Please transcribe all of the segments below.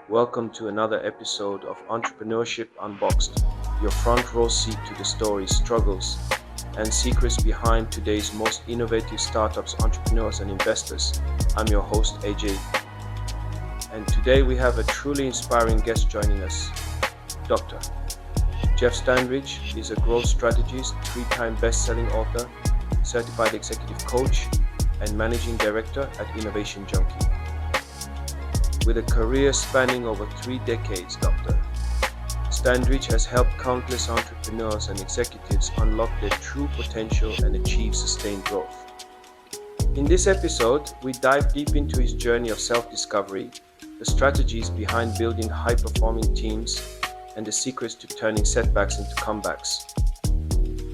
Welcome to another episode of Entrepreneurship Unboxed, your front row seat to the stories, struggles, and secrets behind today's most innovative startups, entrepreneurs, and investors. I'm your host, AJ. And today we have a truly inspiring guest joining us, Dr. Jeff Standridge is a growth strategist, 3-time best-selling author, certified executive coach, and managing director at Innovation Junkie. With a career spanning over 3 decades, Dr. Standridge has helped countless entrepreneurs and executives unlock their true potential and achieve sustained growth. In this episode, we dive deep into his journey of self-discovery, the strategies behind building high-performing teams, and the secrets to turning setbacks into comebacks.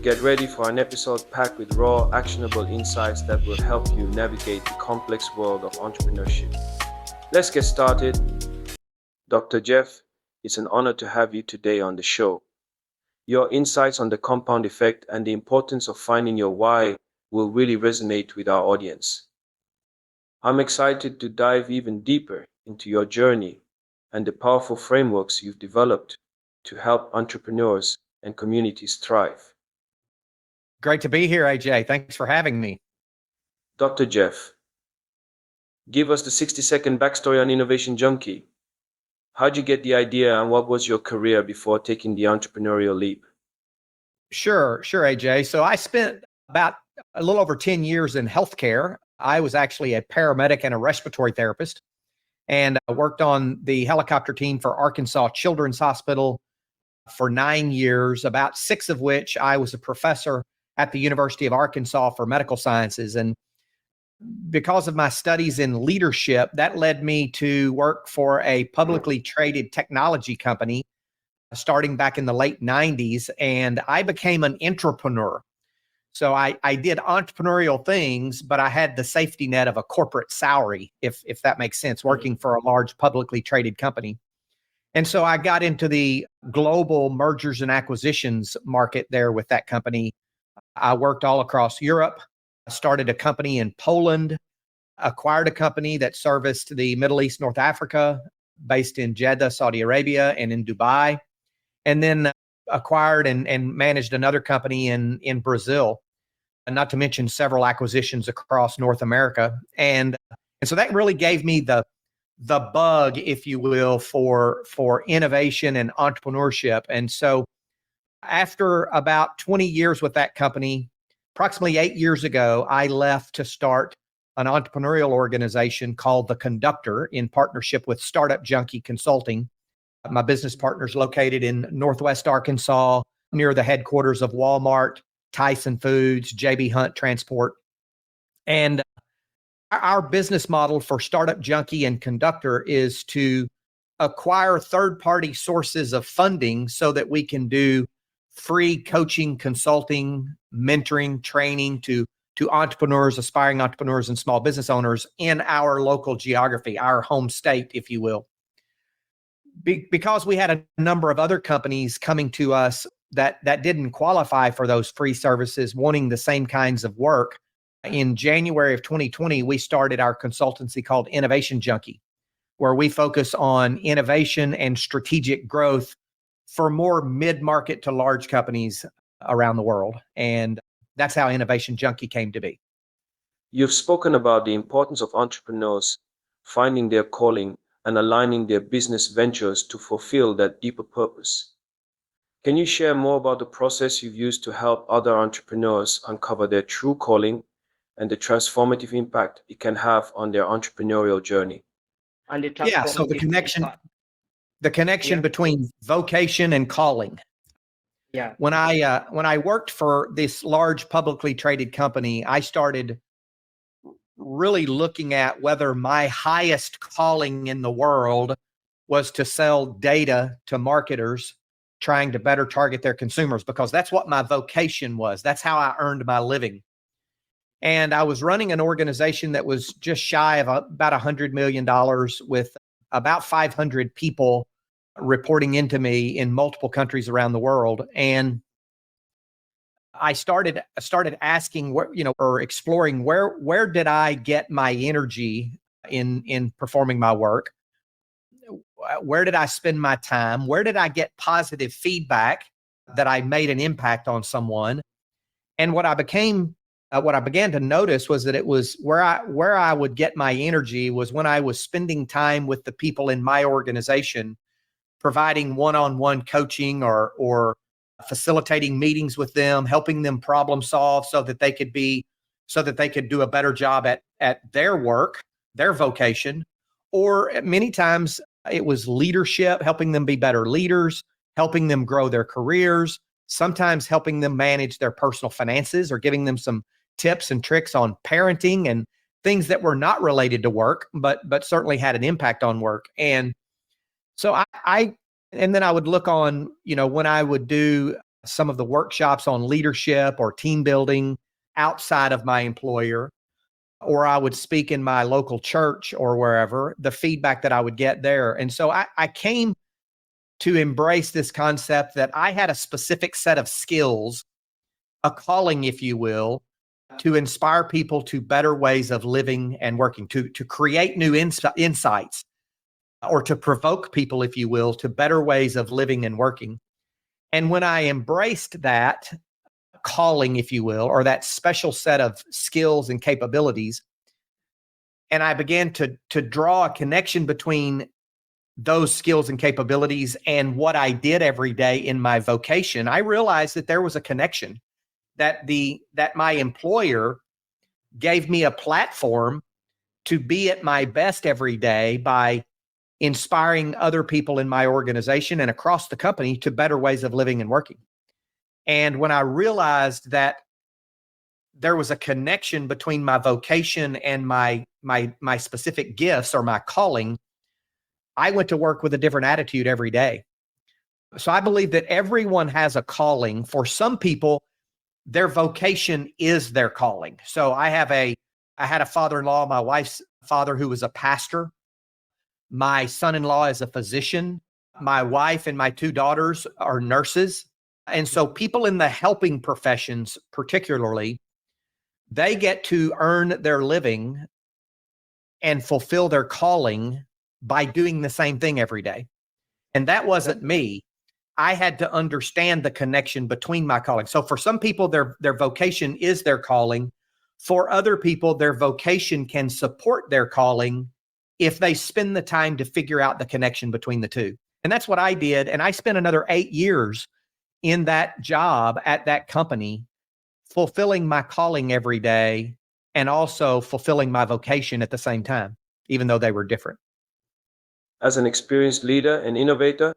Get ready for an episode packed with raw, actionable insights that will help you navigate the complex world of entrepreneurship. Let's get started. Dr. Jeff, it's an honor to have you today on the show. Your insights on the compound effect and the importance of finding your why will really resonate with our audience. I'm excited to dive even deeper into your journey and the powerful frameworks you've developed to help entrepreneurs and communities thrive. Great to be here, AJ. Thanks for having me. Dr. Jeff, give us the 60-second backstory on Innovation Junkie. How'd you get the idea and what was your career before taking the entrepreneurial leap? Sure, AJ. So I spent about a little over 10 years in healthcare. I was actually a paramedic and a respiratory therapist, and I worked on the helicopter team for Arkansas Children's Hospital for 9 years, about 6 of which I was a professor at the University of Arkansas for medical sciences. And because of my studies in leadership, that led me to work for a publicly traded technology company starting back in the late 90s. And I became an entrepreneur. So I did entrepreneurial things, but I had the safety net of a corporate salary, if that makes sense, working for a large publicly traded company. And so I got into the global mergers and acquisitions market there with that company. I worked all across Europe. I started a company in Poland, acquired a company that serviced the Middle East, North Africa, based in Jeddah, Saudi Arabia, and in Dubai, and then acquired and managed another company in Brazil, and not to mention several acquisitions across North America. And so that really gave me the bug, if you will, for innovation and entrepreneurship. And so after about 20 years with that company, approximately 8 years ago, I left to start an entrepreneurial organization called The Conductor in partnership with Startup Junkie Consulting. My business partner is located in Northwest Arkansas, near the headquarters of Walmart, Tyson Foods, JB Hunt Transport. And our business model for Startup Junkie and Conductor is to acquire third-party sources of funding so that we can do free coaching, consulting, mentoring, training to entrepreneurs, aspiring entrepreneurs, and small business owners in our local geography, our home state, if you will. Because we had a number of other companies coming to us that didn't qualify for those free services, wanting the same kinds of work, in January of 2020, we started our consultancy called Innovation Junkie, where we focus on innovation and strategic growth for more mid-market to large companies around the world. And that's how Innovation Junkie came to be. You've spoken about the importance of entrepreneurs finding their calling and aligning their business ventures to fulfill that deeper purpose. Can you share more about the process you've used to help other entrepreneurs uncover their true calling and the transformative impact it can have on their entrepreneurial journey? Yeah, so the connection between vocation and calling. Yeah. When I worked for this large publicly traded company, I started really looking at whether my highest calling in the world was to sell data to marketers trying to better target their consumers, because that's what my vocation was. That's how I earned my living. And I was running an organization that was just shy of about $100 million with about 500 people reporting into me in multiple countries around the world. And I started asking or exploring where did I get my energy in performing my work? Where did I spend my time? Where did I get positive feedback that I made an impact on someone? And what I began to notice was that it was where I would get my energy was when I was spending time with the people in my organization, providing one-on-one coaching or facilitating meetings with them, helping them problem solve so that they could do a better job at their work, their vocation. Or many times it was leadership, helping them be better leaders, helping them grow their careers, sometimes helping them manage their personal finances or giving them some tips and tricks on parenting and things that were not related to work, but certainly had an impact on work. And so and then I would look on, when I would do some of the workshops on leadership or team building outside of my employer, or I would speak in my local church or wherever, the feedback that I would get there. And so I came to embrace this concept that I had a specific set of skills, a calling, if you will, to inspire people to better ways of living and working, to create new insights, or to provoke people, if you will, to better ways of living and working. And when I embraced that calling, if you will, or that special set of skills and capabilities, and I began to draw a connection between those skills and capabilities and what I did every day in my vocation, I realized that there was a connection, that my employer gave me a platform to be at my best every day by inspiring other people in my organization and across the company to better ways of living and working. And when I realized that there was a connection between my vocation and my specific gifts or my calling, I went to work with a different attitude every day. So I believe that everyone has a calling. For some people, their vocation is their calling. So I had a father-in-law, my wife's father, who was a pastor. My son-in-law is a physician. My wife and my two daughters are nurses. And so people in the helping professions, particularly, they get to earn their living and fulfill their calling by doing the same thing every day. And that wasn't me. I had to understand the connection between my calling. So for some people, their vocation is their calling. For other people, their vocation can support their calling if they spend the time to figure out the connection between the two. And that's what I did. And I spent another 8 years in that job at that company, fulfilling my calling every day and also fulfilling my vocation at the same time, even though they were different. As an experienced leader and innovator,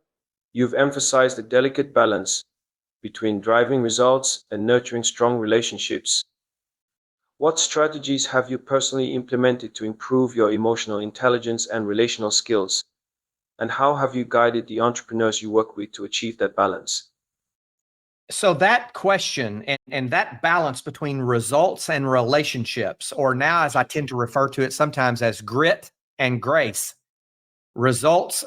you've emphasized a delicate balance between driving results and nurturing strong relationships. What strategies have you personally implemented to improve your emotional intelligence and relational skills? And how have you guided the entrepreneurs you work with to achieve that balance? So that question and that balance between results and relationships, or now as I tend to refer to it sometimes as grit and grace. Results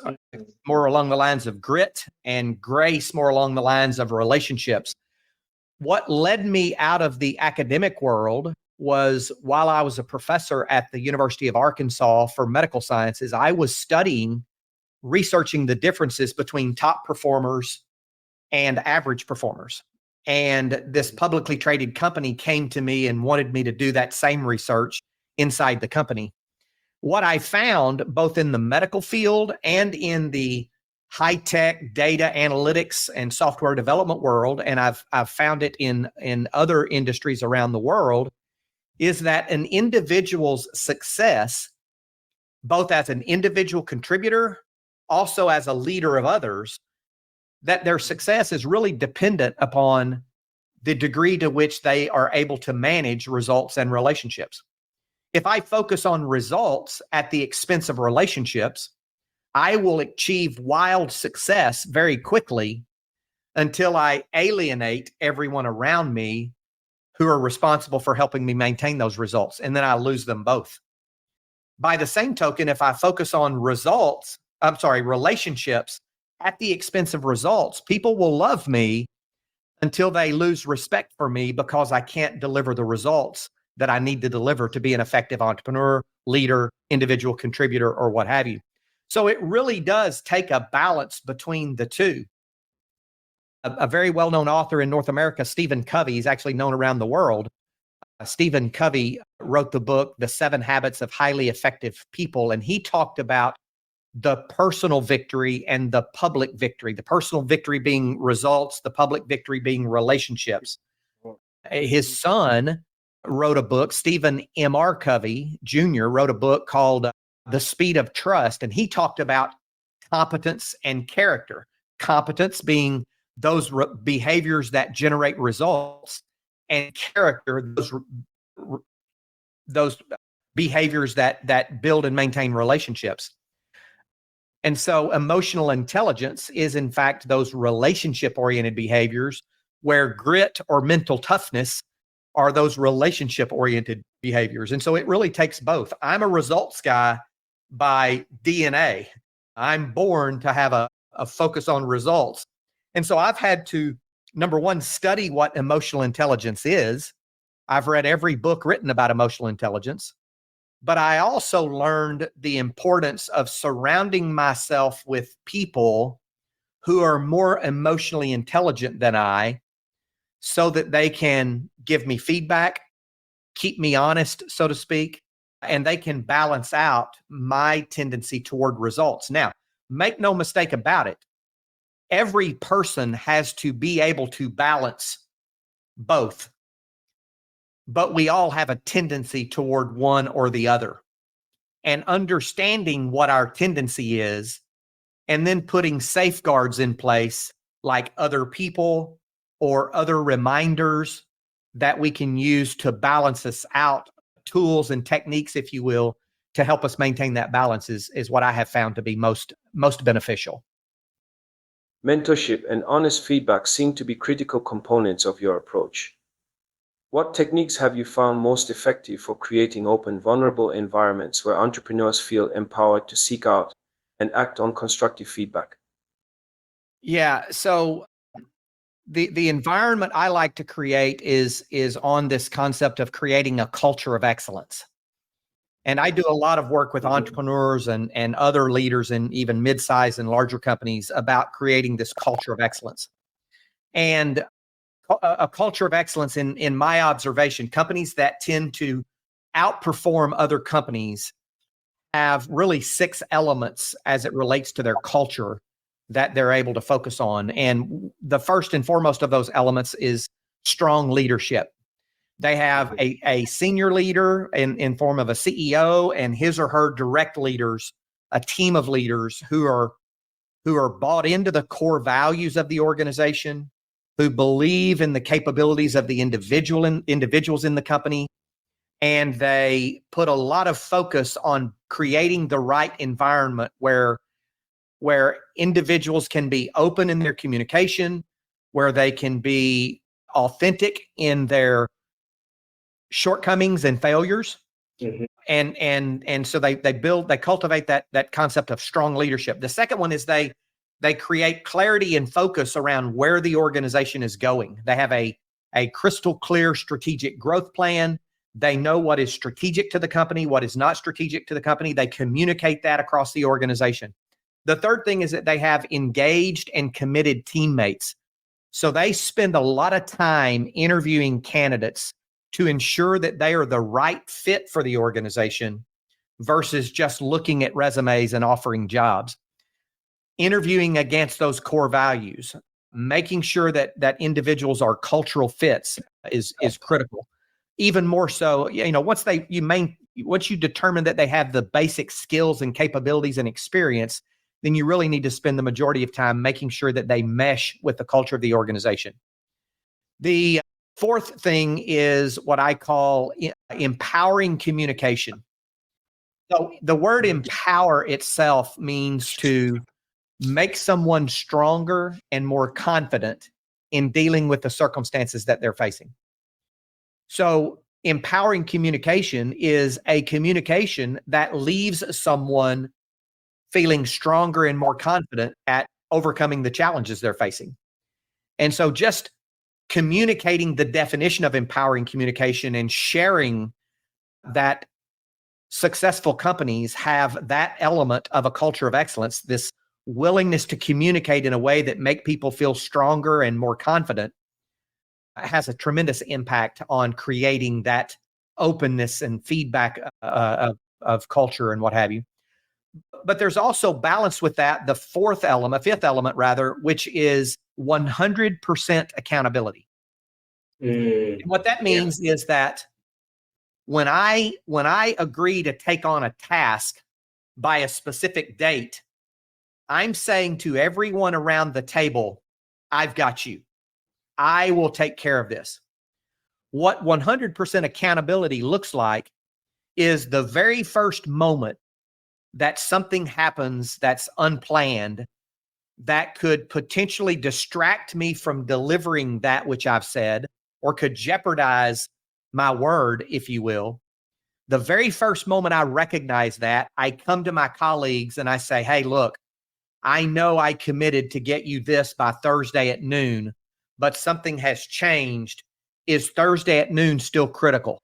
more along the lines of grit and grace more along the lines of relationships. What led me out of the academic world was while I was a professor at the University of Arkansas for medical sciences, I was researching the differences between top performers and average performers. And this publicly traded company came to me and wanted me to do that same research inside the company. What I found both in the medical field and in the high-tech data analytics and software development world, and I've found it in other industries around the world, is that an individual's success, both as an individual contributor, also as a leader of others, that their success is really dependent upon the degree to which they are able to manage results and relationships. If I focus on results at the expense of relationships, I will achieve wild success very quickly until I alienate everyone around me who are responsible for helping me maintain those results, and then I lose them both. By the same token, if I focus on relationships at the expense of results, people will love me until they lose respect for me because I can't deliver the results that I need to deliver to be an effective entrepreneur, leader, individual contributor, or what have you. So it really does take a balance between the two. A very well-known author in North America, Stephen Covey, is actually known around the world. Stephen Covey wrote the book, The 7 Habits of Highly Effective People, and he talked about the personal victory and the public victory, the personal victory being results, the public victory being relationships. His son wrote a book, Stephen M.R. Covey Jr. wrote a book called The Speed of Trust, and he talked about competence and character. Competence being those behaviors that generate results, and character, those behaviors that build and maintain relationships. And so emotional intelligence is, in fact, those relationship-oriented behaviors, where grit or mental toughness are those relationship-oriented behaviors. And so it really takes both. I'm a results guy by DNA. I'm born to have a focus on results. And so I've had to, number one, study what emotional intelligence is. I've read every book written about emotional intelligence. But I also learned the importance of surrounding myself with people who are more emotionally intelligent than I, so that they can give me feedback, keep me honest, so to speak, and they can balance out my tendency toward results. Now, make no mistake about it. Every person has to be able to balance both, but we all have a tendency toward one or the other. And understanding what our tendency is, and then putting safeguards in place, like other people or other reminders that we can use to balance us out, tools and techniques, if you will, to help us maintain that balance is what I have found to be most beneficial. Mentorship and honest feedback seem to be critical components of your approach. What techniques have you found most effective for creating open, vulnerable environments where entrepreneurs feel empowered to seek out and act on constructive feedback? Yeah, so the environment I like to create is on this concept of creating a culture of excellence. And I do a lot of work with entrepreneurs and other leaders in even mid-size and larger companies about creating this culture of excellence. And a culture of excellence, in my observation, companies that tend to outperform other companies have really 6 elements as it relates to their culture that they're able to focus on. And the first and foremost of those elements is strong leadership. They have a senior leader in form of a CEO and his or her direct leaders, a team of leaders who are bought into the core values of the organization, who believe in the capabilities of the individuals in the company, and they put a lot of focus on creating the right environment where individuals can be open in their communication, where they can be authentic in their shortcomings and failures. Mm-hmm. And so they cultivate that concept of strong leadership. The second one is they create clarity and focus around where the organization is going. They have a crystal clear strategic growth plan. They know what is strategic to the company, what is not strategic to the company. They communicate that across the organization. The third thing is that they have engaged and committed teammates. So they spend a lot of time interviewing candidates to ensure that they are the right fit for the organization versus just looking at resumes and offering jobs. Interviewing against those core values, making sure that individuals are cultural fits is critical. Even more so, once you determine that they have the basic skills and capabilities and experience, then you really need to spend the majority of time making sure that they mesh with the culture of the organization. The fourth thing is what I call empowering communication. So the word empower itself means to make someone stronger and more confident in dealing with the circumstances that they're facing. So empowering communication is a communication that leaves someone feeling stronger and more confident at overcoming the challenges they're facing. And so just communicating the definition of empowering communication and sharing that successful companies have that element of a culture of excellence, this willingness to communicate in a way that make people feel stronger and more confident, has a tremendous impact on creating that openness and feedback of culture and what have you. But there's also balance with that, the fifth element rather, which is 100% accountability. And what that means is that when I agree to take on a task by a specific date, I'm saying to everyone around the table, I've got you. I will take care of this. What 100% accountability looks like is the very first moment that something happens that's unplanned, that could potentially distract me from delivering that which I've said, or could jeopardize my word, if you will. The very first moment I recognize that, I come to my colleagues and I say, hey, look, I know I committed to get you this by Thursday at noon, but something has changed. Is Thursday at noon still critical?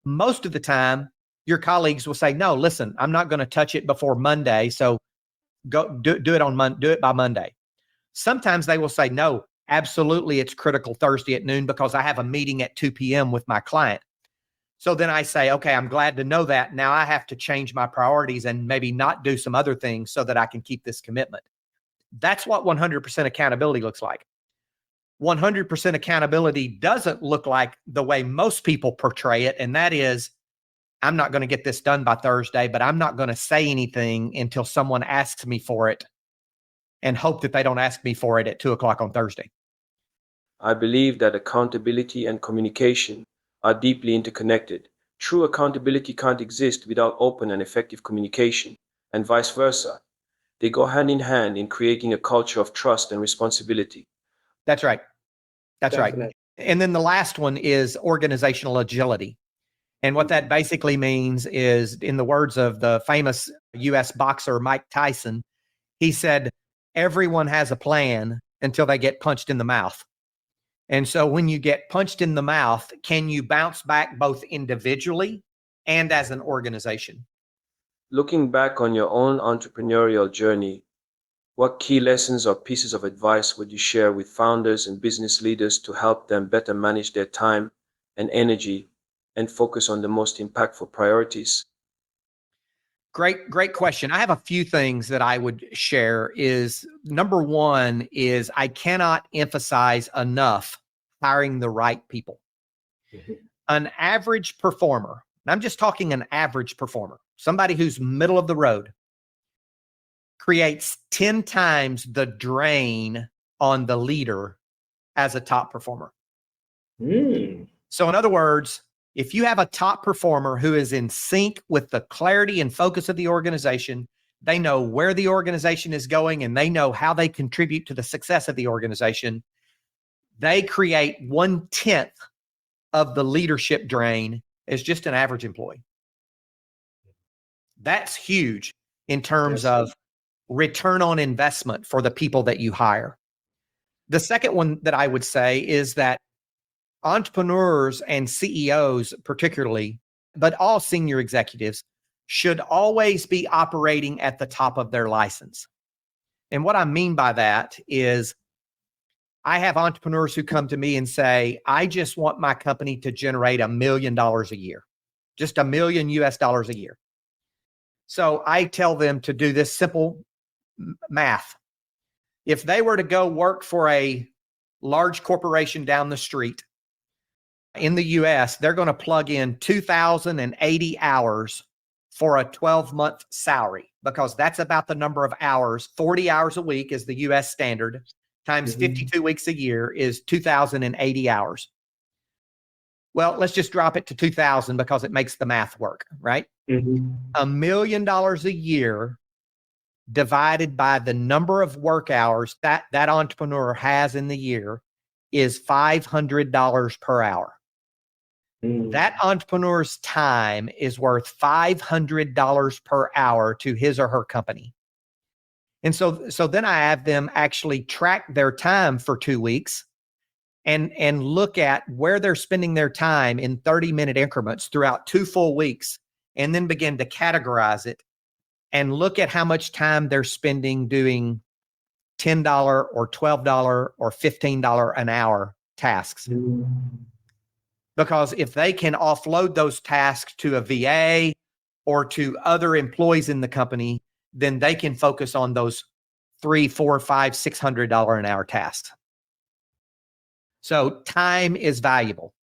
Most of the time, your colleagues will say, no, listen, I'm not going to touch it before Monday. So go do it by Monday. Sometimes they will say, no, absolutely, it's critical Thursday at noon because I have a meeting at 2 p.m. with my client. So then I say, okay, I'm glad to know that. Now I have to change my priorities and maybe not do some other things so that I can keep this commitment. That's what 100% accountability looks like. 100% accountability doesn't look like the way most people portray it. And that is, I'm not going to get this done by Thursday, but I'm not going to say anything until someone asks me for it and hope that they don't ask me for it at 2:00 on Thursday. I believe that accountability and communication are deeply interconnected. True accountability can't exist without open and effective communication, and vice versa. They go hand in hand in creating a culture of trust and responsibility. That's right. That's Definitely. Right. And then the last one is organizational agility. And what that basically means is, in the words of the famous US boxer Mike Tyson, he said, everyone has a plan until they get punched in the mouth. And so when you get punched in the mouth, can you bounce back both individually and as an organization? Looking back on your own entrepreneurial journey, what key lessons or pieces of advice would you share with founders and business leaders to help them better manage their time and energy and focus on the most impactful priorities? Great question. I have a few things that I would share. Is number one is I cannot emphasize enough hiring the right people. Mm-hmm. An average performer, and I'm just talking an average performer, somebody who's middle of the road, creates 10 times the drain on the leader as a top performer. So in other words, if you have a top performer who is in sync with the clarity and focus of the organization, they know where the organization is going and they know how they contribute to the success of the organization, they create 1/10 of the leadership drain as just an average employee. That's huge in terms of return on investment for the people that you hire. The second one that I would say is that entrepreneurs and CEOs particularly, but all senior executives, should always be operating at the top of their license. And what I mean by that is I have entrepreneurs who come to me and say, I just want my company to generate $1 million a year, just $1 million US a year. So I tell them to do this simple math. If they were to go work for a large corporation down the street in the US, they're going to plug in 2,080 hours for a 12-month salary, because that's about the number of hours. 40 hours a week is the US standard, times 52 weeks a year is 2,080 hours. Well, let's just drop it to 2,000 because it makes the math work, right? $1 million a year divided by the number of work hours that entrepreneur has in the year is $500 per hour. That entrepreneur's time is worth $500 per hour to his or her company. And so then I have them actually track their time for 2 weeks and look at where they're spending their time in 30-minute increments throughout 2 full weeks and then begin to categorize it and look at how much time they're spending doing $10 or $12 or $15 an hour tasks. Because if they can offload those tasks to a VA or to other employees in the company, then they can focus on those $300, $400, $500, $600 an hour tasks. So time is valuable,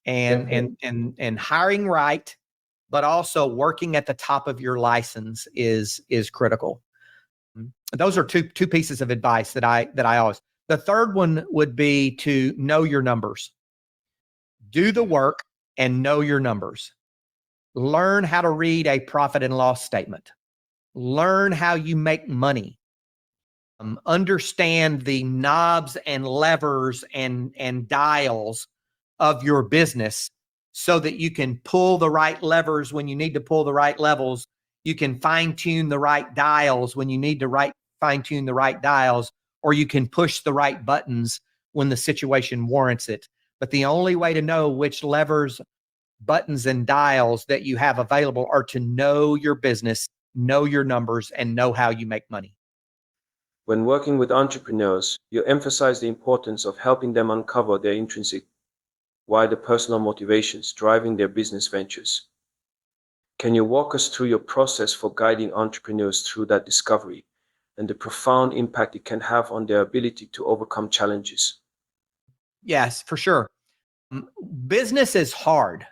and hiring right, but also working at the top of your license is critical. Those are two pieces of advice that I always. The third one would be to know your numbers. Do the work and know your numbers. Learn how to read a profit and loss statement. Learn how you make money. Understand the knobs and levers and dials of your business so that you can pull the right levers when you need to pull the right levels. You can fine-tune the right dials when you need to fine-tune the right dials, or you can push the right buttons when the situation warrants it. But the only way to know which levers, buttons, and dials that you have available are to know your business, know your numbers, and know how you make money. When working with entrepreneurs, you emphasize the importance of helping them uncover their intrinsic, wider personal motivations driving their business ventures. Can you walk us through your process for guiding entrepreneurs through that discovery and the profound impact it can have on their ability to overcome challenges? Yes, for sure. Business is hard.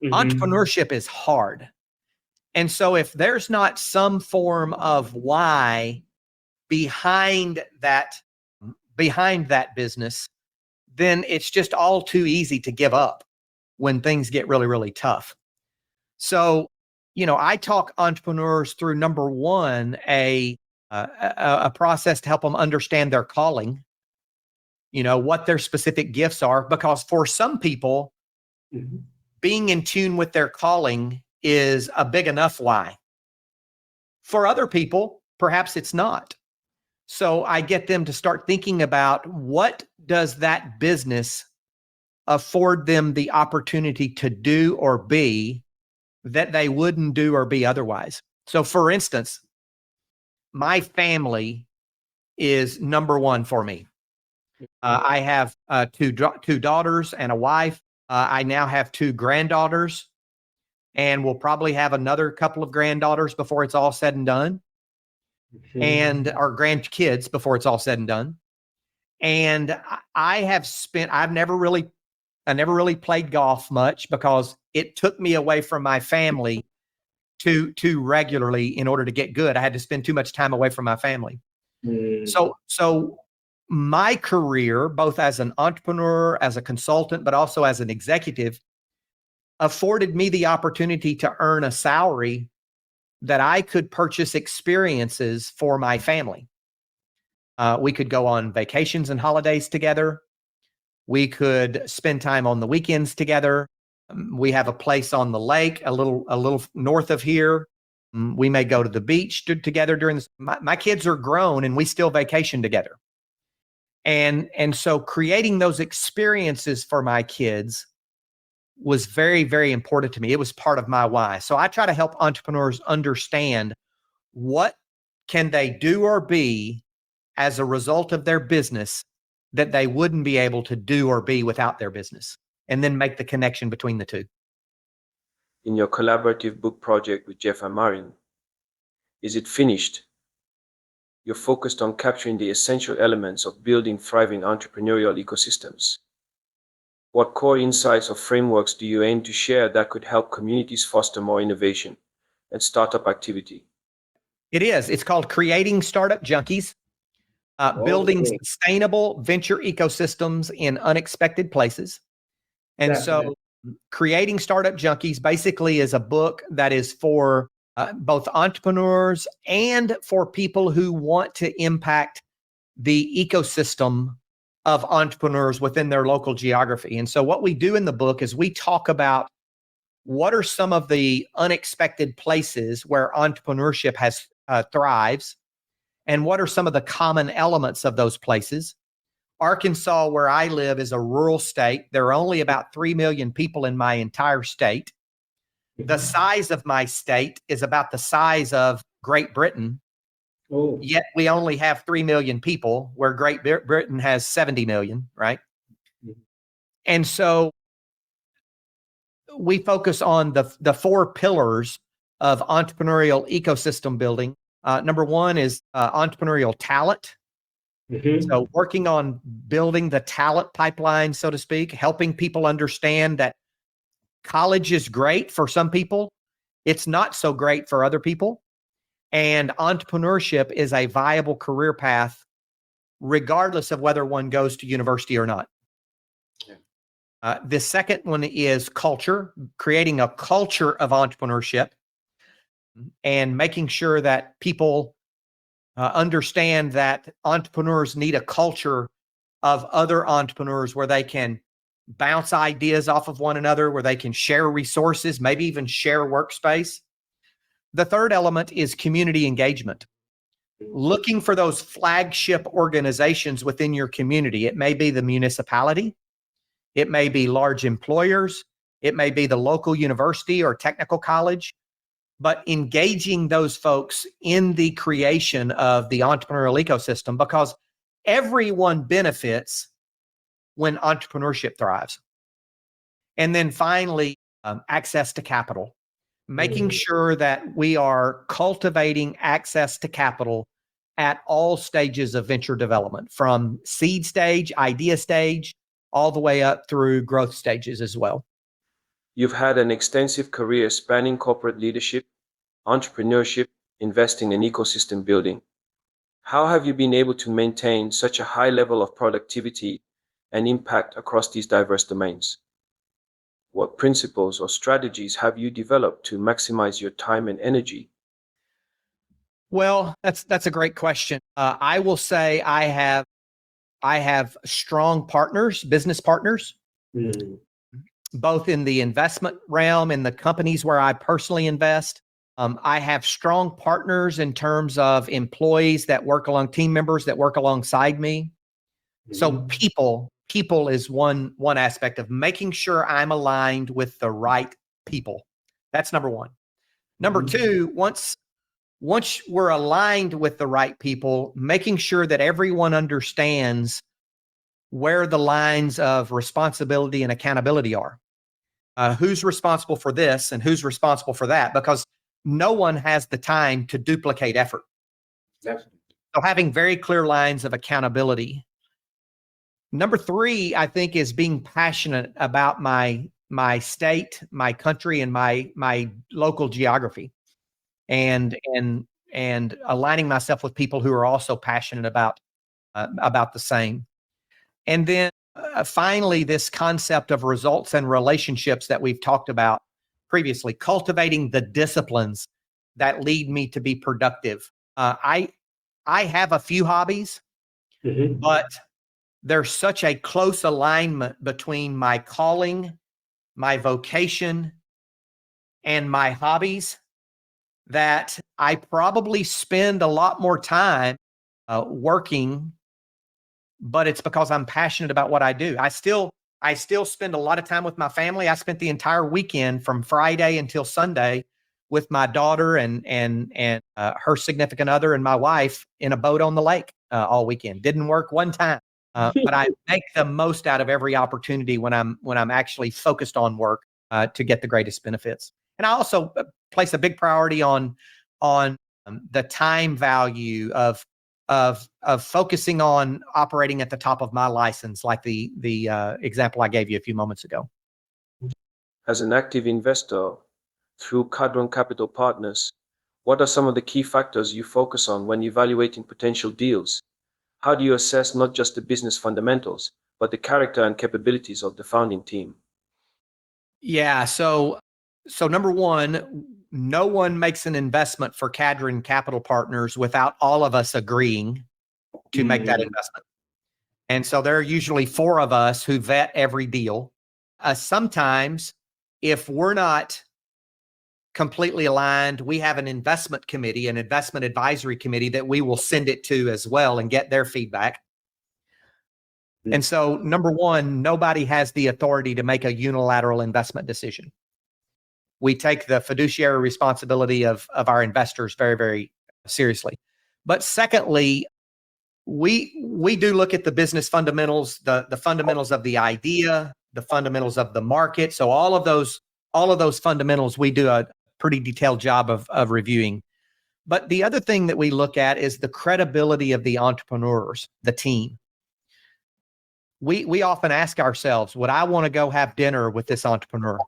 Entrepreneurship is hard. And so if there's not some form of why behind that business, then it's just all too easy to give up when things get really, really tough. So, I talk entrepreneurs through, number one, a process to help them understand their calling, what their specific gifts are, because for some people, being in tune with their calling is a big enough why. For other people, perhaps it's not. So I get them to start thinking about, what does that business afford them the opportunity to do or be that they wouldn't do or be otherwise. So for instance, my family is number one for me. I have two daughters and a wife. I now have two granddaughters, and we'll probably have another couple of granddaughters before it's all said and done, and our grandkids before it's all said and done. And I never really played golf much because it took me away from my family too regularly in order to get good. I had to spend too much time away from my family. So my career, both as an entrepreneur, as a consultant, but also as an executive, afforded me the opportunity to earn a salary that I could purchase experiences for my family. We could go on vacations and holidays together. We could spend time on the weekends together. We have a place on the lake, a little north of here. We may go to the beach together during this. My kids are grown and we still vacation together. And so creating those experiences for my kids was very, very important to me. It was part of my why. So I try to help entrepreneurs understand what can they do or be as a result of their business that they wouldn't be able to do or be without their business, and then make the connection between the two. In your collaborative book project with Jeff and Marion, is it finished? You're focused on capturing the essential elements of building thriving entrepreneurial ecosystems. What core insights or frameworks do you aim to share that could help communities foster more innovation and startup activity? It's called Creating Startup Junkies. Building sustainable venture ecosystems in unexpected places. And so Creating Startup Junkies basically is a book that is for both entrepreneurs and for people who want to impact the ecosystem of entrepreneurs within their local geography. And so what we do in the book is we talk about what are some of the unexpected places where entrepreneurship has thrives, and what are some of the common elements of those places. Arkansas, where I live, is a rural state. There are only about 3 million people in my entire state. The size of my state is about the size of Great Britain, yet we only have 3 million people, where Great Britain has 70 million, right? And so we focus on the four pillars of entrepreneurial ecosystem building. Number one is entrepreneurial talent. So working on building the talent pipeline, so to speak, helping people understand that college is great for some people. It's not so great for other people. And entrepreneurship is a viable career path, regardless of whether one goes to university or not. The second one is culture, creating a culture of entrepreneurship and making sure that people understand that entrepreneurs need a culture of other entrepreneurs where they can bounce ideas off of one another, where they can share resources, maybe even share workspace. The third element is community engagement. Looking for those flagship organizations within your community. It may be the municipality, it may be large employers, it may be the local university or technical college, but engaging those folks in the creation of the entrepreneurial ecosystem, because everyone benefits when entrepreneurship thrives. And then finally, access to capital, making sure that we are cultivating access to capital at all stages of venture development, from seed stage, idea stage, all the way up through growth stages as well. You've had an extensive career spanning corporate leadership, entrepreneurship, investing, and ecosystem building. How have you been able to maintain such a high level of productivity and impact across these diverse domains? What principles or strategies have you developed to maximize your time and energy? Well, that's a great question. I will say I have strong partners, business partners, both in the investment realm, in the companies where I personally invest. I have strong partners in terms of employees that work along, team members that work alongside me. So people is one aspect of making sure I'm aligned with the right people. That's number one. Number two, once we're aligned with the right people, making sure that everyone understands where the lines of responsibility and accountability are. Who's responsible for this and who's responsible for that? Because no one has the time to duplicate effort. So having very clear lines of accountability. Number three, I think, is being passionate about my state, my country, and my local geography, and aligning myself with people who are also passionate about the same. And then finally, this concept of results and relationships that we've talked about previously, cultivating the disciplines that lead me to be productive. I have a few hobbies, but there's such a close alignment between my calling, my vocation, and my hobbies that I probably spend a lot more time working, but it's because I'm passionate about what I do. I still spend a lot of time with my family. I spent the entire weekend from Friday until Sunday with my daughter and her significant other and my wife in a boat on the lake all weekend. Didn't work one time. But I make the most out of every opportunity when I'm actually focused on work to get the greatest benefits. And I also place a big priority on the time value of focusing on operating at the top of my license, like the example I gave you a few moments ago. As an active investor through Cadron Capital Partners, what are some of the key factors you focus on when evaluating potential deals? How do you assess not just the business fundamentals, but the character and capabilities of the founding team? Yeah, so number one, no one makes an investment for Cadron Capital Partners without all of us agreeing to make that investment. And so there are usually four of us who vet every deal. Sometimes, if we're not completely aligned, we have an investment committee, an investment advisory committee that we will send it to as well and get their feedback. And so, number one, nobody has the authority to make a unilateral investment decision. we take the fiduciary responsibility of our investors very, very seriously. But secondly, we do look at the business fundamentals, the fundamentals of the idea, the fundamentals of the market. So all of those fundamentals, we do a pretty detailed job of reviewing. But the other thing that we look at is the credibility of the entrepreneurs, the team. We often ask ourselves, would I want to go have dinner with this entrepreneur?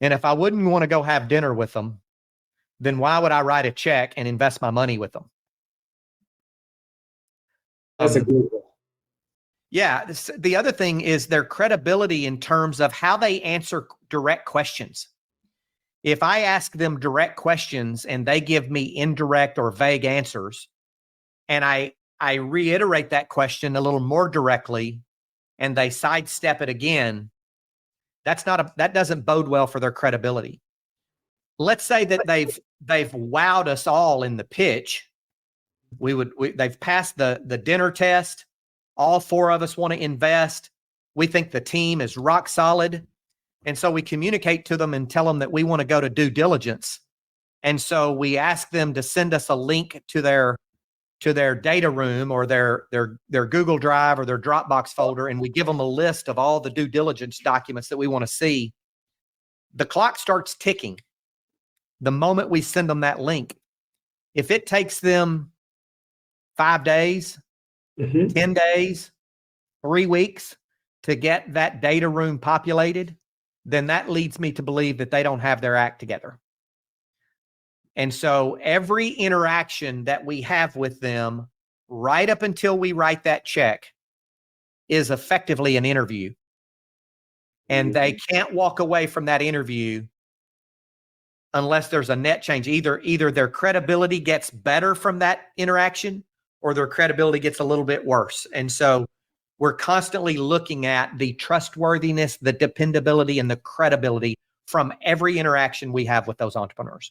And if I wouldn't want to go have dinner with them, then why would I write a check and invest my money with them? That's a good one. Yeah. The other thing is their credibility in terms of how they answer direct questions. If I ask them direct questions and they give me indirect or vague answers, and I reiterate that question a little more directly, and they sidestep it again, that doesn't bode well for their credibility. Let's say that they've wowed us all in the pitch. They've passed the dinner test. All four of us want to invest. We think the team is rock solid. And so we communicate to them and tell them that we want to go to due diligence. And so we ask them to send us a link to their data room or their Google Drive or their Dropbox folder, and we give them a list of all the due diligence documents that we want to see. The clock starts ticking the moment we send them that link. If it takes them 5 days, 10 days, 3 weeks to get that data room populated, then that leads me to believe that they don't have their act together. And so every interaction that we have with them, right up until we write that check, is effectively an interview. And they can't walk away from that interview unless there's a net change. Either their credibility gets better from that interaction or their credibility gets a little bit worse. And so we're constantly looking at the trustworthiness, the dependability, and the credibility from every interaction we have with those entrepreneurs.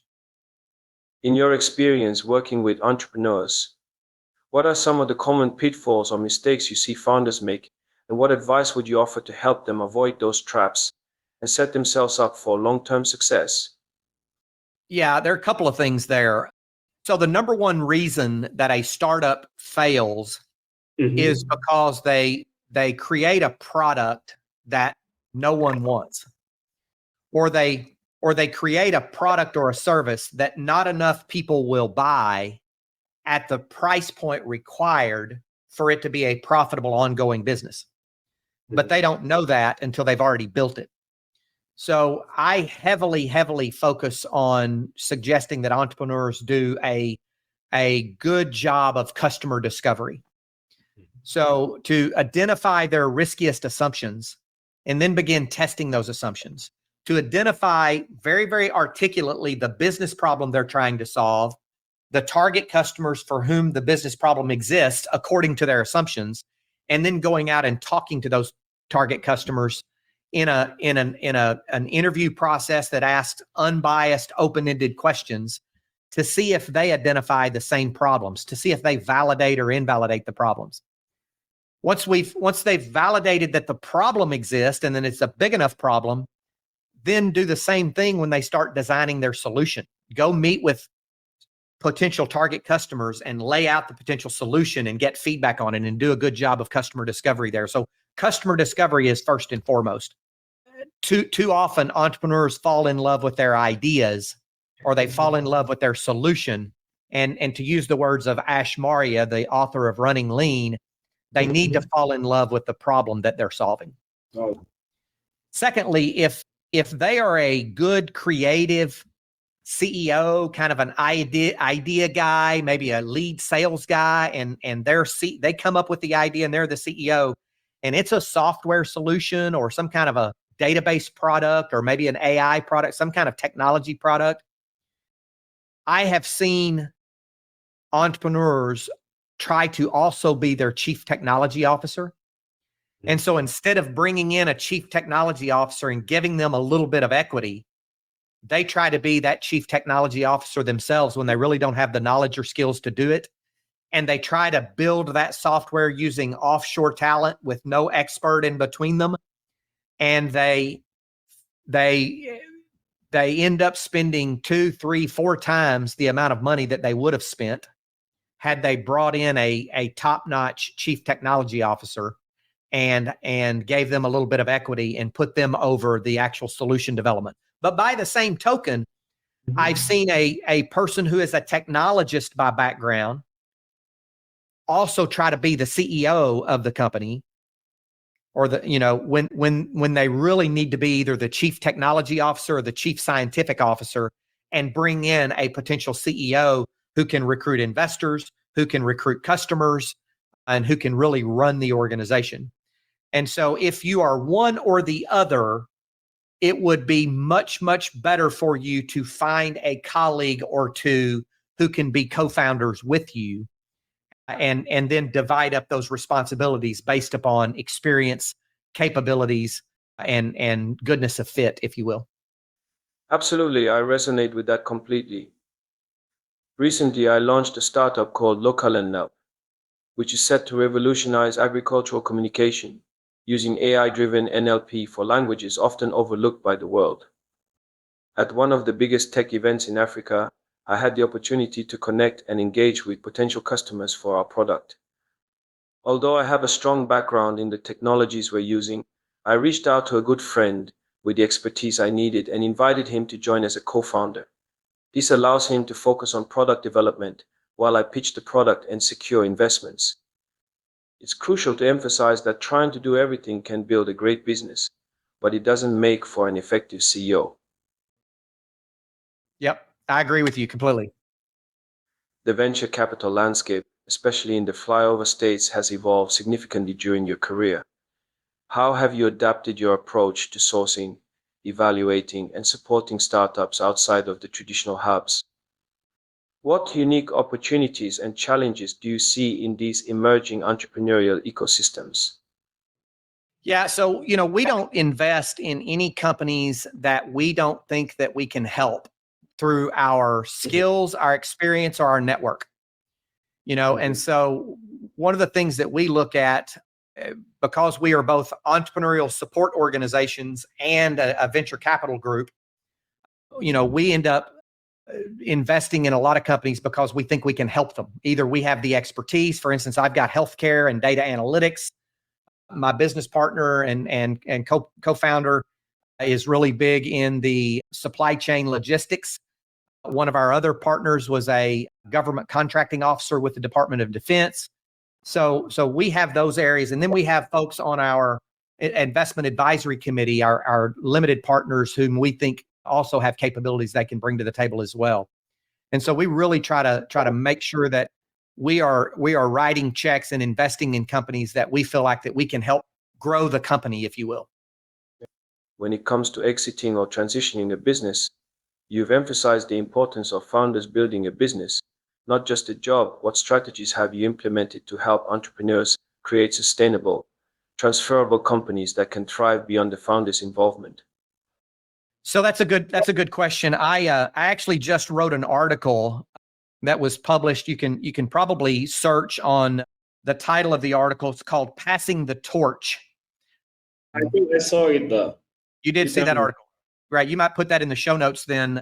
In your experience working with entrepreneurs, what are some of the common pitfalls or mistakes you see founders make, and what advice would you offer to help them avoid those traps and set themselves up for long-term success? Yeah, there are a couple of things there. So the number one reason that a startup fails is because they create a product that no one wants, or they create a product or a service that not enough people will buy at the price point required for it to be a profitable ongoing business. But they don't know that until they've already built it. So I heavily focus on suggesting that entrepreneurs do a good job of customer discovery. So to identify their riskiest assumptions and then begin testing those assumptions, to identify very, very articulately the business problem they're trying to solve, the target customers for whom the business problem exists according to their assumptions, and then going out and talking to those target customers in an interview process that asks unbiased, open-ended questions to see if they identify the same problems, to see if they validate or invalidate the problems. Once they've validated that the problem exists and then it's a big enough problem, then do the same thing when they start designing their solution. Go meet with potential target customers and lay out the potential solution and get feedback on it and do a good job of customer discovery there. So customer discovery is first and foremost. Too often entrepreneurs fall in love with their ideas, or they fall in love with their solution. And to use the words of Ash Maurya, the author of Running Lean, they need to fall in love with the problem that they're solving. Secondly, if they are a good creative CEO, kind of an idea guy, maybe a lead sales guy, and they come up with the idea and they're the CEO, and it's a software solution or some kind of a database product or maybe an AI product, some kind of technology product. I have seen entrepreneurs try to also be their chief technology officer. And so instead of bringing in a chief technology officer and giving them a little bit of equity, they try to be that chief technology officer themselves when they really don't have the knowledge or skills to do it. And they try to build that software using offshore talent with no expert in between them. And they they end up spending 2, 3, 4 times the amount of money that they would have spent had they brought in a top-notch chief technology officer and gave them a little bit of equity and put them over the actual solution development. But by the same token, I've seen a person who is a technologist by background also try to be the CEO of the company, or when they really need to be either the chief technology officer or the chief scientific officer, and bring in a potential CEO who can recruit investors, who can recruit customers, and who can really run the organization. And so if you are one or the other, it would be much, much better for you to find a colleague or two who can be co-founders with you, and then divide up those responsibilities based upon experience, capabilities, and goodness of fit, if you will. Absolutely, I resonate with that completely. Recently, I launched a startup called Local, which is set to revolutionize agricultural communication using AI-driven NLP for languages often overlooked by the world. At one of the biggest tech events in Africa, I had the opportunity to connect and engage with potential customers for our product. Although I have a strong background in the technologies we're using, I reached out to a good friend with the expertise I needed and invited him to join as a co-founder. This allows him to focus on product development while I pitch the product and secure investments. It's crucial to emphasize that trying to do everything can build a great business, but it doesn't make for an effective CEO. Yep, I agree with you completely. The venture capital landscape, especially in the flyover states, has evolved significantly during your career. How have you adapted your approach to sourcing, evaluating, and supporting startups outside of the traditional hubs? What unique opportunities and challenges do you see in these emerging entrepreneurial ecosystems? Yeah, so we don't invest in any companies that we don't think that we can help through our skills, our experience, or our network. And so one of the things that we look at, because we are both entrepreneurial support organizations and a venture capital group, we end up investing in a lot of companies because we think we can help them. Either we have the expertise. For instance, I've got healthcare and data analytics. My business partner and co-founder is really big in the supply chain logistics. One of our other partners was a government contracting officer with the Department of Defense. So we have those areas. And then we have folks on our investment advisory committee, our limited partners, whom we think also have capabilities they can bring to the table as well. And so we really try to make sure that we are writing checks and investing in companies that we feel like that we can help grow the company, if you will. When it comes to exiting or transitioning a business, you've emphasized the importance of founders building a business, not just a job. What strategies have you implemented to help entrepreneurs create sustainable, transferable companies that can thrive beyond the founder's involvement? So that's a good question. I actually just wrote an article that was published. You can probably search on the title of the article. It's called "Passing the Torch." I think I saw it. You did see that article, right? You might put that in the show notes then.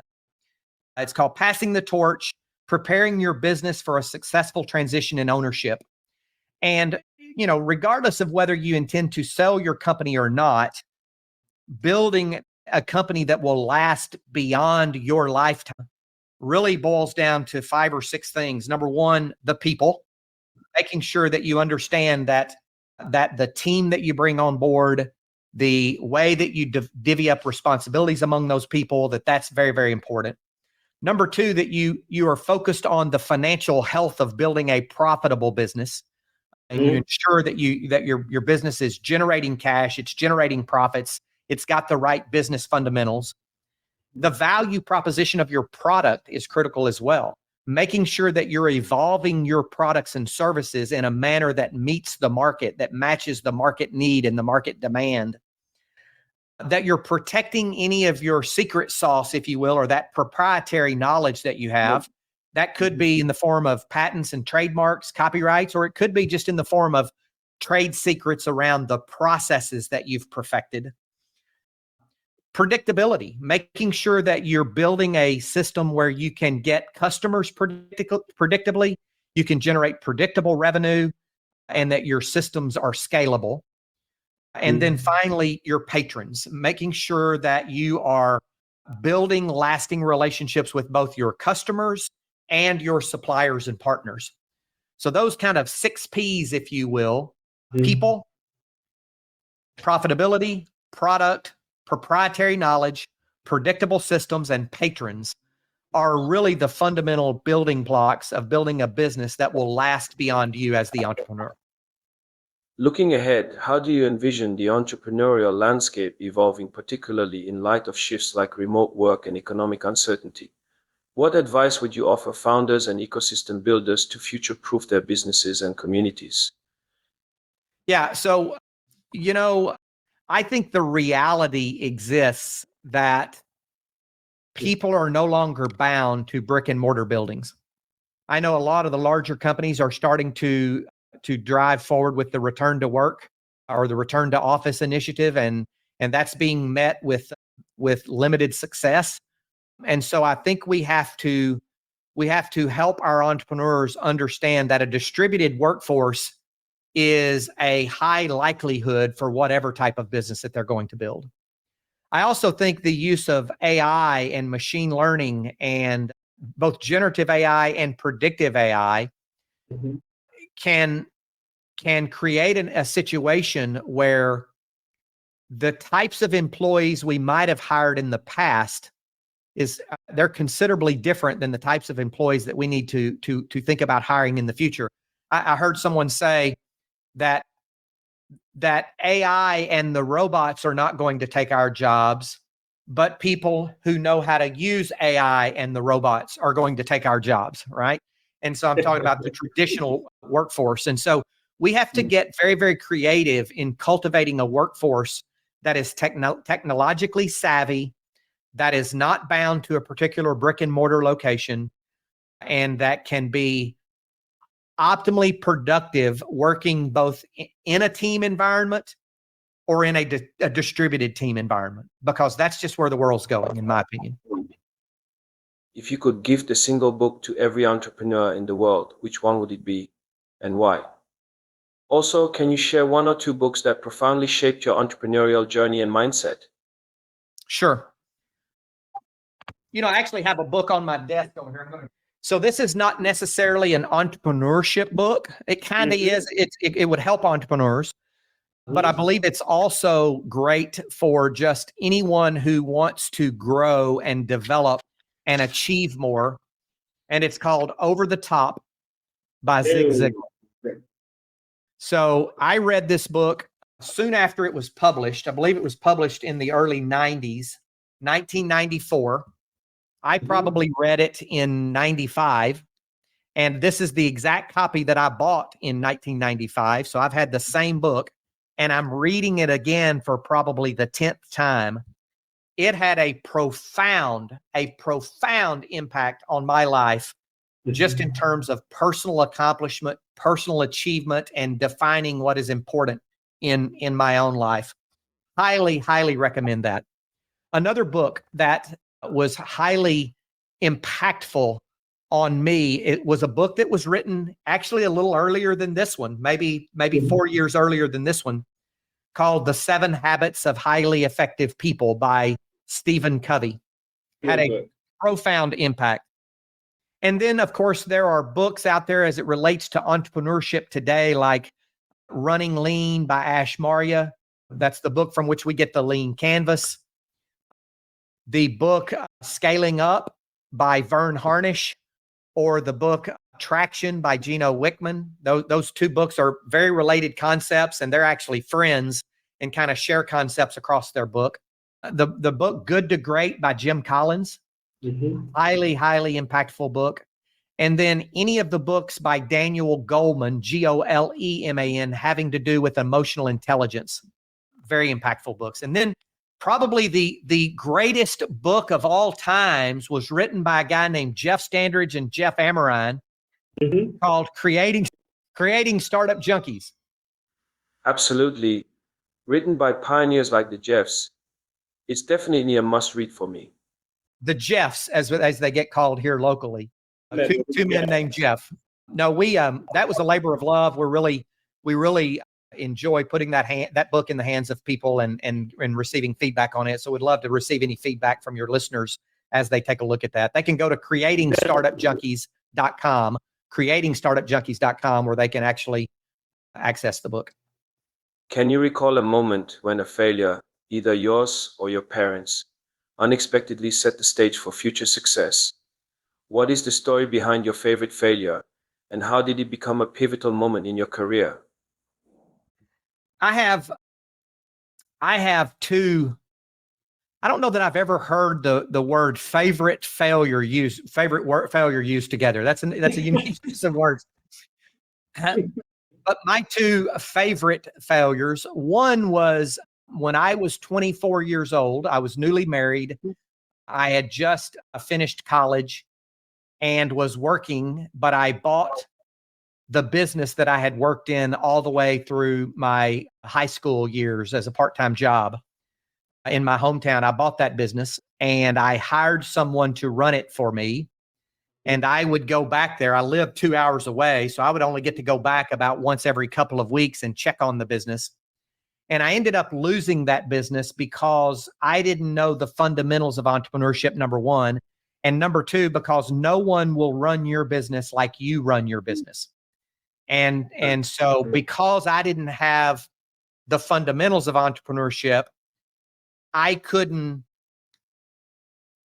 It's called "Passing the Torch: Preparing Your Business for a Successful Transition in Ownership." And regardless of whether you intend to sell your company or not, building a company that will last beyond your lifetime really boils down to 5 or 6 things. Number one, the people, making sure that you understand that the team that you bring on board, the way that you divvy up responsibilities among those people, that's very, very important. Number two, that you are focused on the financial health of building a profitable business, and you ensure that your business is generating cash, it's generating profits, it's got the right business fundamentals. The value proposition of your product is critical as well. Making sure that you're evolving your products and services in a manner that meets the market, that matches the market need and the market demand. That you're protecting any of your secret sauce, if you will, or that proprietary knowledge that you have. That could be in the form of patents and trademarks, copyrights, or it could be just in the form of trade secrets around the processes that you've perfected. predictability, making sure that you're building a system where you can get customers predictably, you can generate predictable revenue, and that your systems are scalable. And then finally, your patrons, making sure that you are building lasting relationships with both your customers and your suppliers and partners. So those kind of 6 P's, if you will, people, profitability, product, proprietary knowledge, predictable systems, and patrons are really the fundamental building blocks of building a business that will last beyond you as the entrepreneur. Looking ahead, how do you envision the entrepreneurial landscape evolving, particularly in light of shifts like remote work and economic uncertainty? What advice would you offer founders and ecosystem builders to future-proof their businesses and communities? Yeah, so, I think the reality exists that people are no longer bound to brick and mortar buildings. I know a lot of the larger companies are starting to drive forward with the return to work or the return to office initiative, and that's being met with limited success. And so I think we have to help our entrepreneurs understand that a distributed workforce is a high likelihood for whatever type of business that they're going to build. I also think the use of AI and machine learning and both generative AI and predictive AI can create a situation where the types of employees we might have hired in the past they're considerably different than the types of employees that we need to think about hiring in the future. I heard someone say that AI and the robots are not going to take our jobs, but people who know how to use AI and the robots are going to take our jobs, right? And so I'm talking about the traditional workforce. And so we have to get very, very creative in cultivating a workforce that is technologically savvy, that is not bound to a particular brick and mortar location, and that can be optimally productive working both in a team environment or in a distributed team environment, because that's just where the world's going, in my opinion. If you could gift a single book to every entrepreneur in the world, which one would it be and why? Also, can you share 1 or 2 books that profoundly shaped your entrepreneurial journey and mindset? Sure. I actually have a book on my desk over here. So this is not necessarily an entrepreneurship book. It kind of is. It would help entrepreneurs, but I believe it's also great for just anyone who wants to grow and develop and achieve more. And it's called Over the Top by Zig Ziglar. So I read this book soon after it was published. I believe it was published in the early 90s, 1994. I probably read it in 95, and this is the exact copy that I bought in 1995. So I've had the same book, and I'm reading it again for probably the 10th time. It had a profound impact on my life, just in terms of personal accomplishment, personal achievement, and defining what is important in my own life. Highly, highly recommend that. Another book that was highly impactful on me, it was a book that was written actually a little earlier than this one, maybe 4 years earlier than this one, called The 7 Habits of Highly Effective People by Stephen Covey. Had a profound impact. And then, of course, there are books out there as it relates to entrepreneurship today, like Running Lean by Ash Maurya. That's the book from which we get the lean canvas. The book Scaling Up by Vern Harnish, or the book Traction by Gino Wickman. Those 2 books are very related concepts, and they're actually friends and kind of share concepts across their book. The book Good to Great by Jim Collins. Highly, highly impactful book. And then any of the books by Daniel Goleman, Goleman, having to do with emotional intelligence. Very impactful books. And then probably the greatest book of all times was written by a guy named Jeff Standridge and Jeff Amorine, called Creating Startup Junkies. Absolutely. Written by pioneers like the Jeffs. It's definitely a must read for me. The Jeffs, as they get called here locally, two men named Jeff. No, we that was a labor of love. We really enjoy putting that book in the hands of people and receiving feedback on it. So we'd love to receive any feedback from your listeners as they take a look at that. They can go to creatingstartupjunkies.com, creatingstartupjunkies.com, where they can actually access the book. Can you recall a moment when a failure, either yours or your parents, unexpectedly set the stage for future success? What is the story behind your favorite failure, and how did it become a pivotal moment in your career? I have two. I don't know that I've ever heard the word favorite failure used together. That's a unique use of words. But my two favorite failures, one was when I was 24 years old. I was newly married. I had just finished college and was working, but I bought the business that I had worked in all the way through my high school years as a part-time job in my hometown. I bought that business and I hired someone to run it for me. And I would go back there. I lived 2 hours away, so I would only get to go back about once every couple of weeks and check on the business. And I ended up losing that business because I didn't know the fundamentals of entrepreneurship, number one. And number two, because no one will run your business like you run your business. And so because I didn't have the fundamentals of entrepreneurship, I couldn't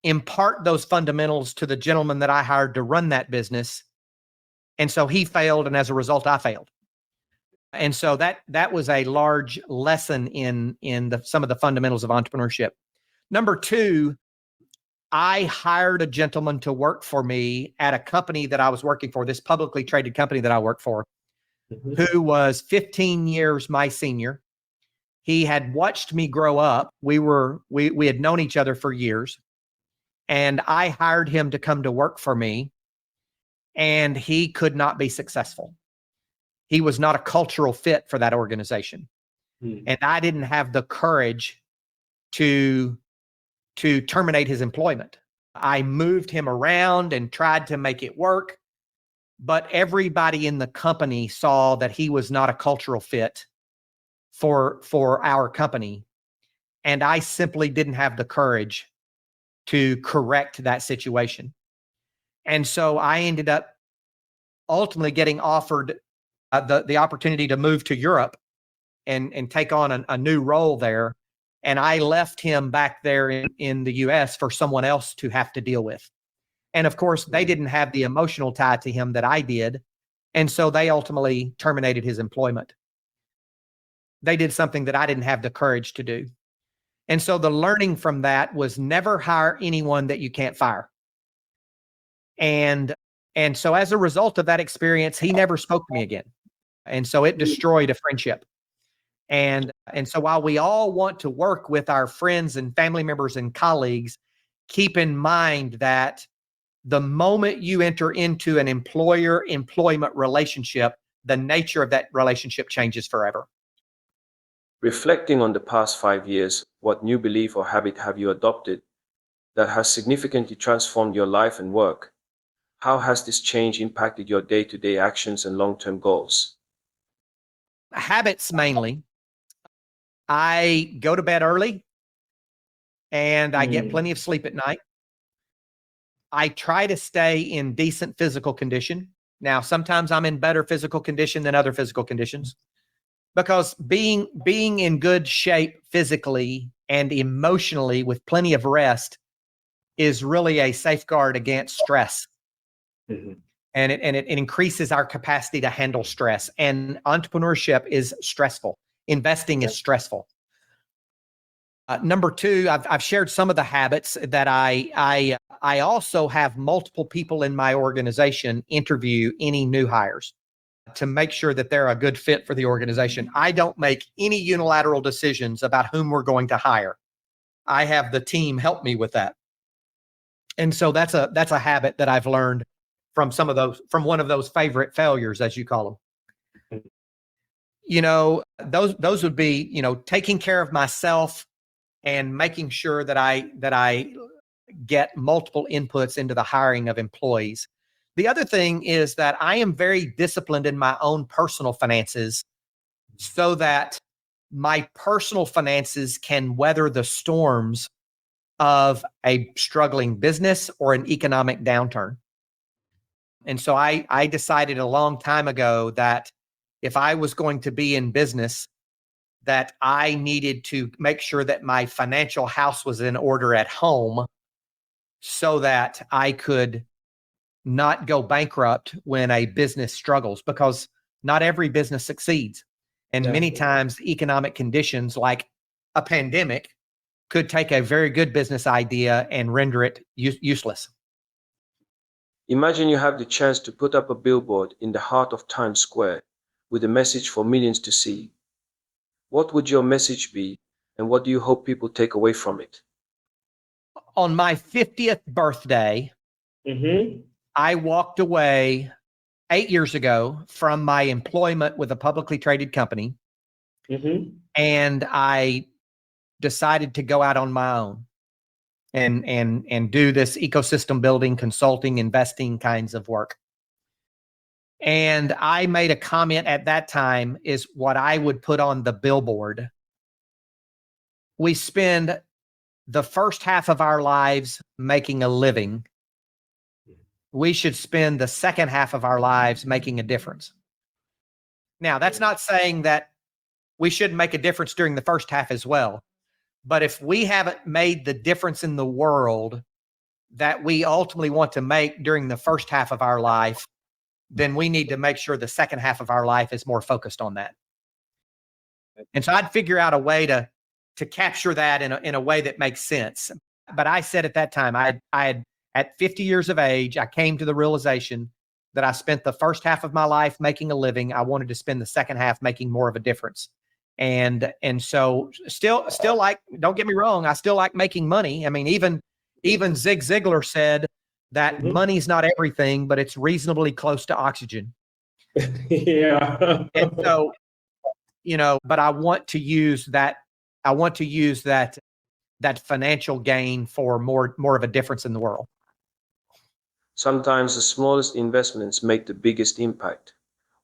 impart those fundamentals to the gentleman that I hired to run that business. And so he failed, and as a result, I failed. And so that was a large lesson in some of the fundamentals of entrepreneurship. Number two, I hired a gentleman to work for me at a company that I was working for, this publicly traded company that I worked for, who was 15 years my senior. He had watched me grow up. We had known each other for years. And I hired him to come to work for me, and he could not be successful. He was not a cultural fit for that organization. And I didn't have the courage to terminate his employment. I moved him around and tried to make it work, but everybody in the company saw that he was not a cultural fit for our company. And I simply didn't have the courage to correct that situation. And so I ended up ultimately getting offered the opportunity to move to Europe and take on a new role there. And I left him back there in the US for someone else to have to deal with. And of course, they didn't have the emotional tie to him that I did. And so they ultimately terminated his employment. They did something that I didn't have the courage to do. And so the learning from that was never hire anyone that you can't fire. And so as a result of that experience, he never spoke to me again. And so it destroyed a friendship. And so while we all want to work with our friends and family members and colleagues, keep in mind that the moment you enter into an employer-employment relationship, the nature of that relationship changes forever. Reflecting on the past 5 years, what new belief or habit have you adopted that has significantly transformed your life and work? How has this change impacted your day-to-day actions and long-term goals? Habits mainly. I go to bed early and I get plenty of sleep at night. I try to stay in decent physical condition. Now, sometimes I'm in better physical condition than other physical conditions, because being in good shape physically and emotionally with plenty of rest is really a safeguard against stress. And it increases our capacity to handle stress. And entrepreneurship is stressful. Investing is stressful. Number two, I've shared some of the habits that I also have multiple people in my organization interview any new hires to make sure that they're a good fit for the organization. I don't make any unilateral decisions about whom we're going to hire. I have the team help me with that. And so that's a habit that I've learned from one of those favorite failures, as you call them. Those would be, taking care of myself and making sure that I get multiple inputs into the hiring of employees. The other thing is that I am very disciplined in my own personal finances so that my personal finances can weather the storms of a struggling business or an economic downturn. And so I decided a long time ago that if I was going to be in business, that I needed to make sure that my financial house was in order at home so that I could not go bankrupt when a business struggles, because not every business succeeds. And many times economic conditions like a pandemic could take a very good business idea and render it useless. Imagine you have the chance to put up a billboard in the heart of Times Square with a message for millions to see. What would your message be, and what do you hope people take away from it? On my 50th birthday, I walked away 8 years ago from my employment with a publicly traded company, and I decided to go out on my own and do this ecosystem building, consulting, investing kinds of work. And I made a comment at that time is what I would put on the billboard. We spend the first half of our lives making a living. We should spend the second half of our lives making a difference. Now, that's not saying that we shouldn't make a difference during the first half as well. But if we haven't made the difference in the world that we ultimately want to make during the first half of our life, then we need to make sure the second half of our life is more focused on that. And so I'd figure out a way to capture that in a way that makes sense. But I said at that time, I had at 50 years of age, I came to the realization that I spent the first half of my life making a living. I wanted to spend the second half making more of a difference. And so still like, don't get me wrong, I still like making money. I mean, even Zig Ziglar said that money's not everything, but it's reasonably close to oxygen. And so, but I want to use that financial gain for more of a difference in the world. Sometimes the smallest investments make the biggest impact.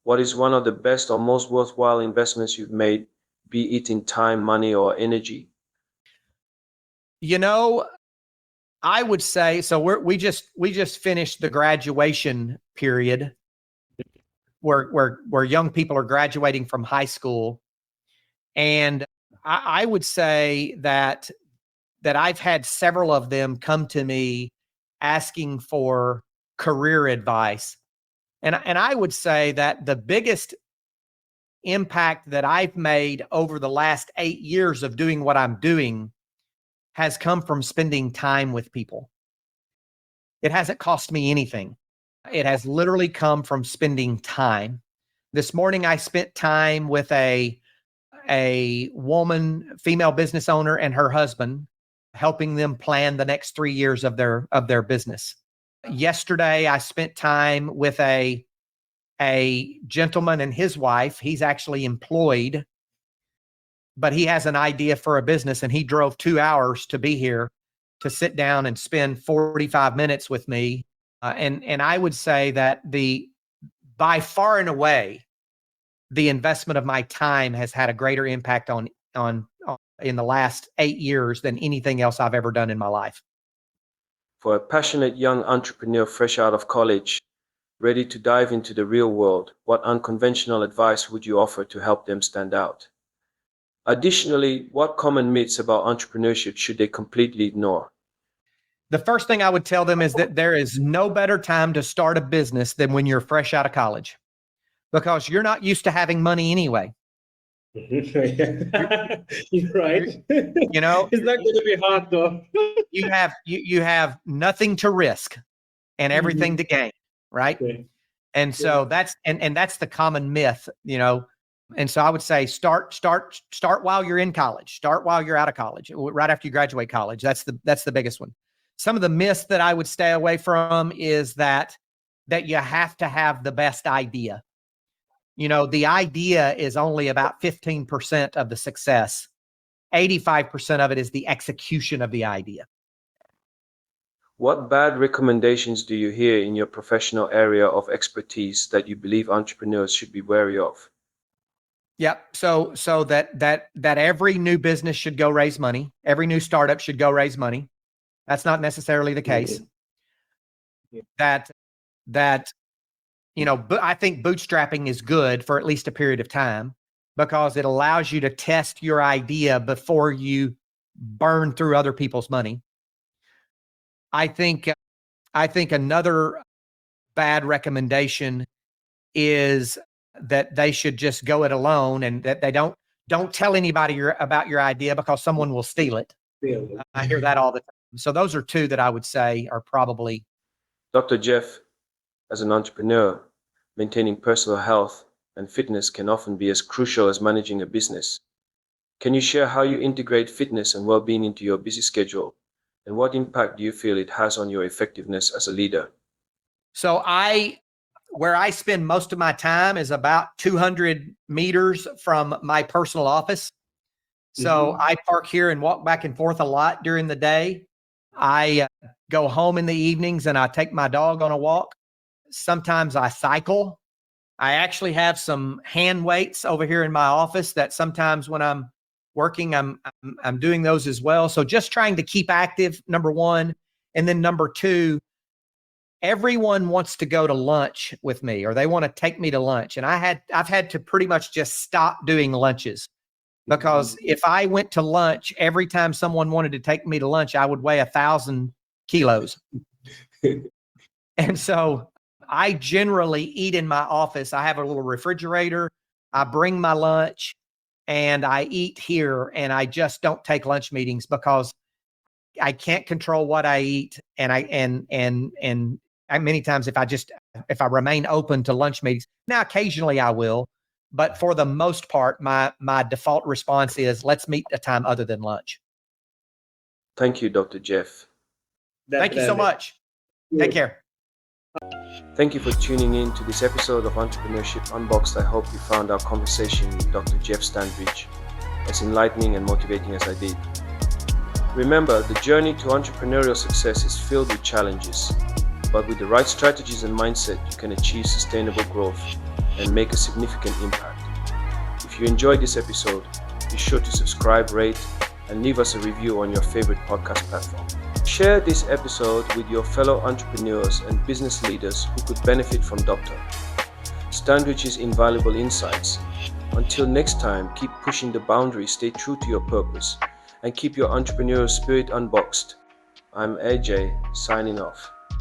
What is one of the best or most worthwhile investments you've made, be it in time, money, or energy? I would say, so we just finished the graduation period where young people are graduating from high school. And I would say that I've had several of them come to me asking for career advice. And I would say that the biggest impact that I've made over the last 8 years of doing what I'm doing has come from spending time with people. It hasn't cost me anything. It has literally come from spending time. This morning, I spent time with a woman, female business owner, and her husband, helping them plan the next 3 years of their business. Yesterday, I spent time with a gentleman and his wife. He's actually employed, but he has an idea for a business, and he drove 2 hours to be here to sit down and spend 45 minutes with me. And I would say that by far and away, the investment of my time has had a greater impact on in the last 8 years than anything else I've ever done in my life. For a passionate young entrepreneur fresh out of college, ready to dive into the real world, what unconventional advice would you offer to help them stand out? Additionally, what common myths about entrepreneurship should they completely ignore? The first thing I would tell them is that there is no better time to start a business than when you're fresh out of college, because you're not used to having money anyway. You're right. It's not going to be hard though. you have nothing to risk and everything to gain, right? Okay. And so that's the common myth, And so I would say start while you're in college, start while you're out of college, right after you graduate college. That's the biggest one. Some of the myths that I would stay away from is that you have to have the best idea. The idea is only about 15% of the success. 85% of it is the execution of the idea. What bad recommendations do you hear in your professional area of expertise that you believe entrepreneurs should be wary of? Yep. So that every new business should go raise money. Every new startup should go raise money. That's not necessarily the case. That but I think bootstrapping is good for at least a period of time because it allows you to test your idea before you burn through other people's money. I think another bad recommendation is that they should just go it alone and that they don't tell anybody about your idea because someone will steal it. I hear that all the time. So those are two that I would say are probably. Dr. Jeff, as an entrepreneur, maintaining personal health and fitness can often be as crucial as managing a business. Can you share how you integrate fitness and well-being into your busy schedule? And what impact do you feel it has on your effectiveness as a leader? So where I spend most of my time is about 200 meters from my personal office. So I park here and walk back and forth a lot during the day. I go home in the evenings and I take my dog on a walk. Sometimes I cycle. I actually have some hand weights over here in my office that sometimes when I'm working, I'm doing those as well. So just trying to keep active, number one. And then number two, everyone wants to go to lunch with me or they want to take me to lunch. And I've had to pretty much just stop doing lunches because if I went to lunch, every time someone wanted to take me to lunch, I would weigh 1,000 kilos. And so I generally eat in my office. I have a little refrigerator. I bring my lunch and I eat here, and I just don't take lunch meetings because I can't control what I eat. And many times if I remain open to lunch meetings, now occasionally I will, but for the most part, my default response is let's meet a time other than lunch. Thank you, Dr. Jeff. Thank you so much. Take care. Thank you for tuning in to this episode of Entrepreneurship Unboxed. I hope you found our conversation with Dr. Jeff Standridge as enlightening and motivating as I did. Remember, the journey to entrepreneurial success is filled with challenges, but with the right strategies and mindset, you can achieve sustainable growth and make a significant impact. If you enjoyed this episode, be sure to subscribe, rate, and leave us a review on your favorite podcast platform. Share this episode with your fellow entrepreneurs and business leaders who could benefit from Dr. Standridge's invaluable insights. Until next time, keep pushing the boundaries, stay true to your purpose, and keep your entrepreneurial spirit unboxed. I'm AJ, signing off.